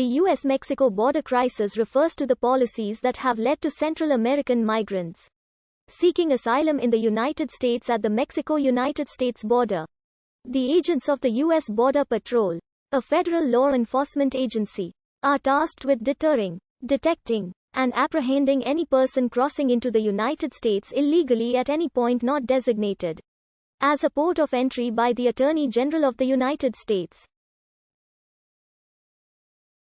The U.S.-Mexico border crisis refers to the policies that have led to Central American migrants seeking asylum in the United States at the Mexico-United States border. The agents of the U.S. Border Patrol, a federal law enforcement agency, are tasked with deterring, detecting, and apprehending any person crossing into the United States illegally at any point not designated as a port of entry by the Attorney General of the United States.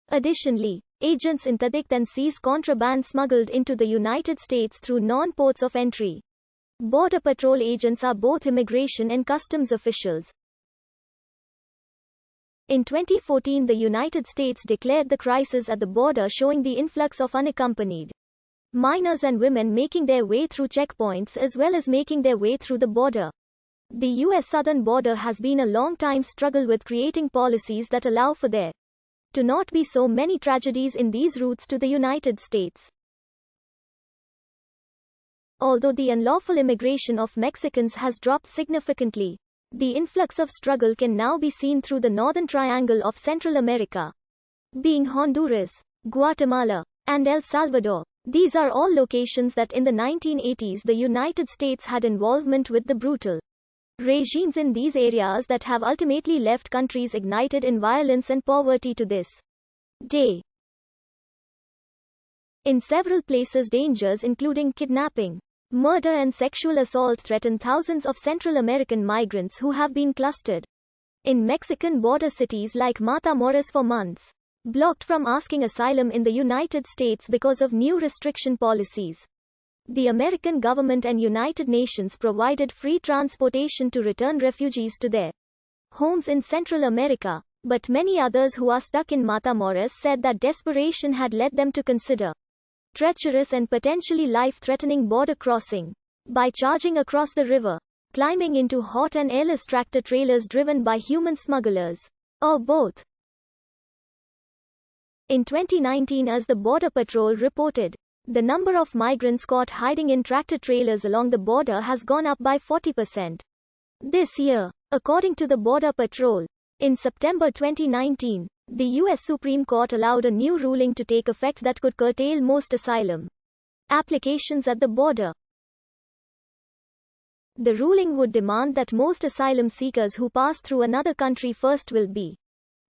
Additionally, agents interdict and seize contraband smuggled into the United States through non-ports of entry. Border Patrol agents are both immigration and customs officials. In 2014, the United States declared the crisis at the border, showing the influx of unaccompanied minors and women making their way through checkpoints as well as making their way through the border. The U.S. southern border has been a long-time struggle with creating policies that allow for there to not be so many tragedies in these routes to the United States. Although the unlawful immigration of Mexicans has dropped significantly, the influx of struggle can now be seen through the northern triangle of Central America, being Honduras, Guatemala, and El Salvador. These are all locations that in the 1980s the United States had involvement with the brutal regimes in these areas that have ultimately left countries ignited in violence and poverty to this day. In several places, dangers including kidnapping, murder and sexual assault threaten thousands of Central American migrants who have been clustered in Mexican border cities like Matamoros for months, blocked from asking asylum in the United States because of new restriction policies. The American government and United Nations provided free transportation to return refugees to their homes in Central America, but many others who are stuck in Matamoros said that desperation had led them to consider treacherous and potentially life-threatening border crossing by charging across the river, climbing into hot and airless tractor trailers driven by human smugglers, or both. In 2019, as the Border Patrol reported, the number of migrants caught hiding in tractor trailers along the border has gone up by 40% this year, according to the Border Patrol. In September 2019, the U.S. Supreme Court allowed a new ruling to take effect that could curtail most asylum applications at the border. The ruling would demand that most asylum seekers who pass through another country first will be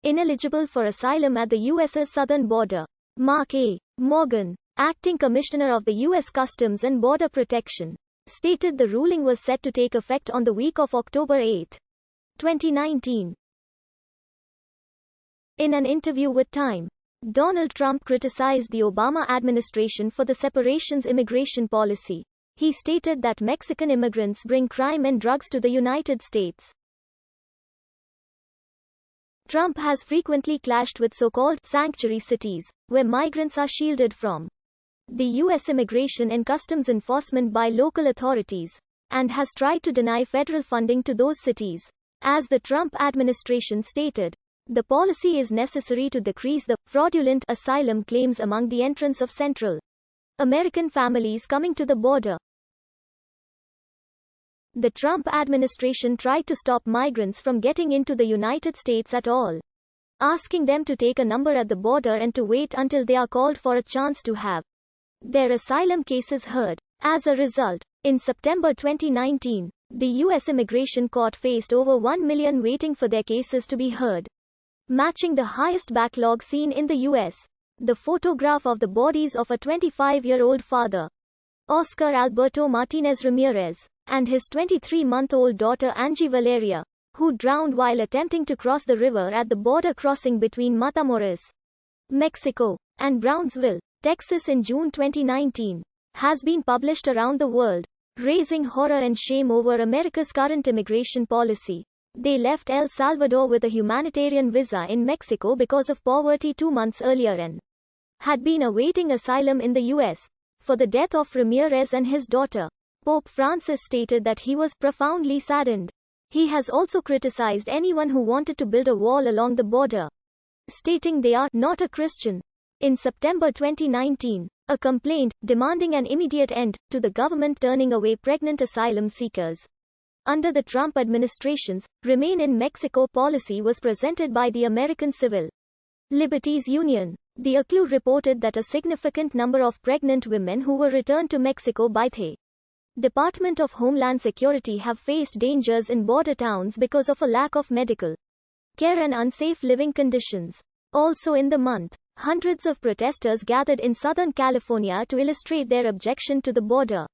ineligible for asylum at the U.S.'s southern border. Mark A. Morgan, acting commissioner of the U.S. Customs and Border Protection, stated the ruling was set to take effect on the week of October 8, 2019. In an interview with Time, Donald Trump criticized the Obama administration for the separations immigration policy. He stated that Mexican immigrants bring crime and drugs to the United States. Trump has frequently clashed with so-called sanctuary cities, where migrants are shielded from the U.S. immigration and customs enforcement by local authorities, and has tried to deny federal funding to those cities. As the Trump administration stated, the policy is necessary to decrease the fraudulent asylum claims among the entrants of Central American families coming to the border. The Trump administration tried to stop migrants from getting into the United States at all, asking them to take a number at the border and to wait until they are called for a chance to have their asylum cases heard. As a result, in September 2019, the U.S. Immigration Court faced over 1 million waiting for their cases to be heard, matching the highest backlog seen in the U.S. The photograph of the bodies of a 25-year-old father, Oscar Alberto Martinez Ramirez, and his 23-month-old daughter Angie Valeria, who drowned while attempting to cross the river at the border crossing between Matamoros, Mexico, and Brownsville, Texas in June 2019, has been published around the world, raising horror and shame over America's current immigration policy. They left El Salvador with a humanitarian visa in Mexico because of poverty 2 months earlier and had been awaiting asylum in the U.S. for the death of Ramirez and his daughter. Pope Francis stated that he was profoundly saddened. He has also criticized anyone who wanted to build a wall along the border, stating they are not a Christian. In September 2019, a complaint demanding an immediate end to the government turning away pregnant asylum seekers under the Trump administration's Remain in Mexico policy was presented by the American Civil Liberties Union. The ACLU reported that a significant number of pregnant women who were returned to Mexico by the Department of Homeland Security have faced dangers in border towns because of a lack of medical care and unsafe living conditions. Also in the month, hundreds of protesters gathered in Southern California to illustrate their objection to the border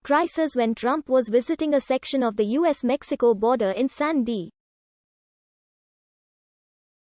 crisis when Trump was visiting a section of the U.S.-Mexico border in San